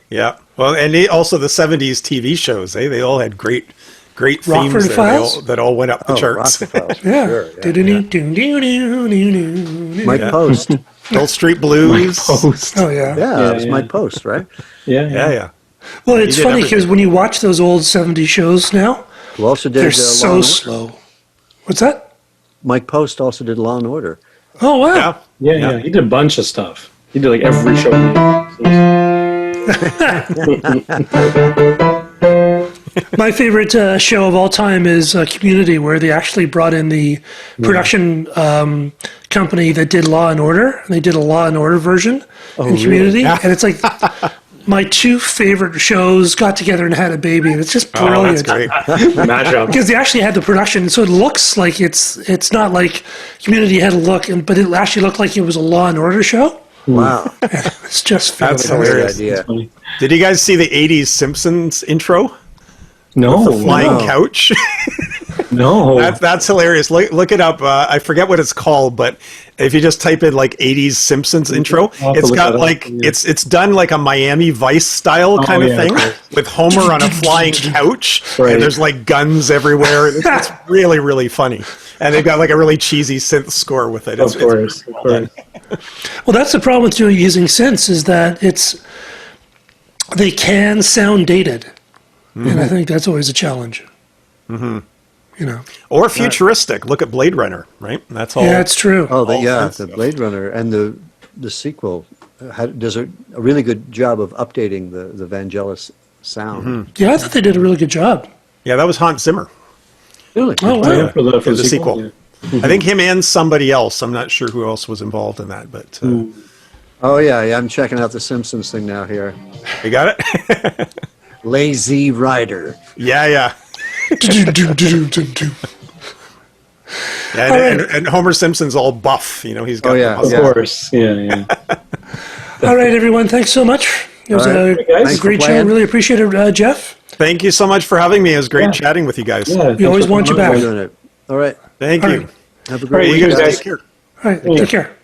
yeah. Well, and also the '70s TV shows. They all had great Rockford themes there, Files? that all went up the charts. Rockefellers, for Yeah. sure, Do-do-do-do-do-do-do. Mike Post. Hill Street Blues. Post. Oh yeah. Yeah, it was yeah. Mike Post, right? Yeah. Well, it's did funny because everything. when you watch those old '70s shows now, Who also did they're Law so and Order. slow. What's that? Mike Post also did Law and Order. Oh wow. Yeah. Yeah. He did a bunch of stuff. He did like every show. My favorite show of all time is Community, where they actually brought in the production company that did Law and Order. And they did a Law and Order version in Community, and it's like my two favorite shows got together and had a baby, and it's just Oh, brilliant. that's great. Matchup. Because they actually had the production, so it looks like it's not like Community had a look, but it actually looked like it was a Law and Order show. Wow. It's just That's fabulous. hilarious. Idea. Did you guys see the 80s Simpsons intro? No, The flying no. couch? no. That's hilarious. Look it up. I forget what it's called, but if you just type in like 80s Simpsons intro, I'll have to it's look got that up, like yeah. it's done like a Miami Vice style kind of yeah, thing of course. with Homer on a flying couch, Right. and there's like guns everywhere. It's really, really funny, and they've got like a really cheesy synth score with it. Of course. Of course. Well, that's the problem with using synths is that they can sound dated, and I think that's always a challenge. Mm-hmm. You know. Or futuristic. Look at Blade Runner, right? That's all. Yeah, it's true. Oh, All sense the stuff. Blade Runner and the sequel does a really good job of updating the Vangelis sound. Yeah, I thought they did a really good job. Yeah, that was Hans Zimmer Really? Oh, wow. Yeah, for the for the sequel. Yeah. I think him and somebody else. I'm not sure who else was involved in that, but Oh yeah, I'm checking out the Simpsons thing now here. you got it. Lazy Rider. Yeah. Yeah, All right. and Homer Simpson's all buff. You know, he's got. Oh, yeah. the Of muscle. course. Yeah. All right, everyone. Thanks so much. It was All right. a Guys, thanks for great show. playing. Really appreciate it, Jeff. Thank you so much for having me. It was great Yeah. chatting with you guys. Yeah. We always want you back. Doing it. All right. Thank All you. right. Have a All great right, week, you guys. Take care. All right, take care.